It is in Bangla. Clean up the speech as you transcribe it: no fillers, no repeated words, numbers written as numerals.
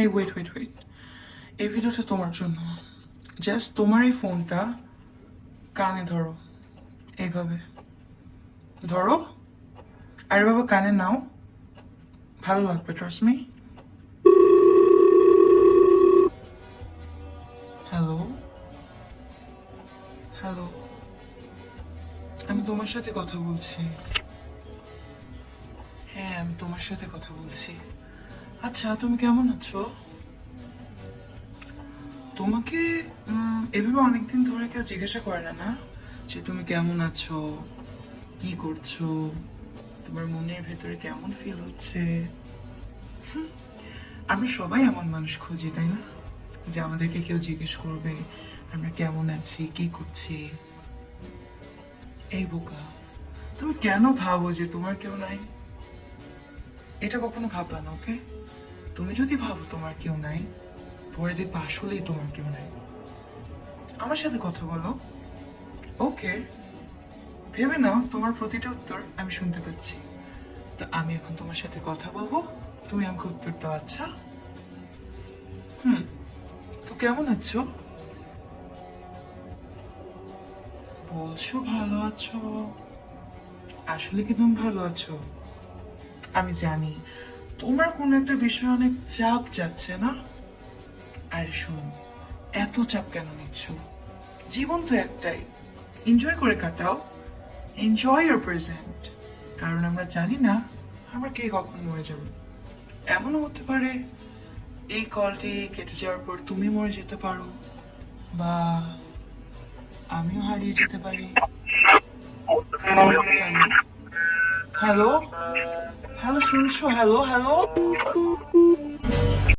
এই ওয়েট ওয়েট ওয়েট, এই ভিডিওটা তোমার জন্য। জাস্ট তোমার এই ফোনটা কানে ধরো, এইভাবে ধরো। আরে বাবা, কানে নাও, ভালো লাগবে, ট্রাস্ট মি। হ্যালো হ্যালো, আমি তোমার সাথে কথা বলছি। হ্যাঁ, আমি তোমার সাথে কথা বলছি। আচ্ছা, তুমি কেমন আছো? তোমাকে এভাবে অনেকদিন ধরে কেউ জিজ্ঞাসা করে না, না যে তুমি কেমন আছো, কি করছো, তোমার মনের ভেতরে কেমন ফিল হচ্ছে। আমরা সবাই এমন মানুষ খুঁজি, তাই না? যে আমাদেরকে কেউ জিজ্ঞেস করবে আমরা কেমন আছি, কি করছি। এই বোকা, তুমি কেন ভাবো যে তোমার কেউ নাই? এটা কখনো ভাববা না, ওকে? তুমি যদি ভাবো তোমার কেউ নাই, পরে দেখবে আসলেই তোমার কেউ নাই। আমার সাথে কথা বলো, ওকে? ভেবে নাও, তোমার প্রতিটা উত্তর আমি শুনতে পাচ্ছি। তো আমি এখন তোমার সাথে কথা বলবো, তুমি আমাকে উত্তর দাও, আচ্ছা? হুম। তো কেমন আছো? বলছো ভালো আছো, আসলে কি তুমি ভালো আছো? আমি জানি তোমার কোনো একটা বিষয় অনেক চাপ যাচ্ছে না। আরে শোনো, এত চাপ কেন নিচ্ছ? জীবন তো একটাই, এনজয় করে কাটাও। Enjoy your present. কারণ আমরা জানি না আমরা কে কখন মরে যাব। এমনও হতে পারে এই কলটি কেটে যাওয়ার পর তুমি মরে যেতে পারো, বা আমিও হারিয়ে যেতে পারি। হ্যালো হ্যালো, শুনছো? Hello hello.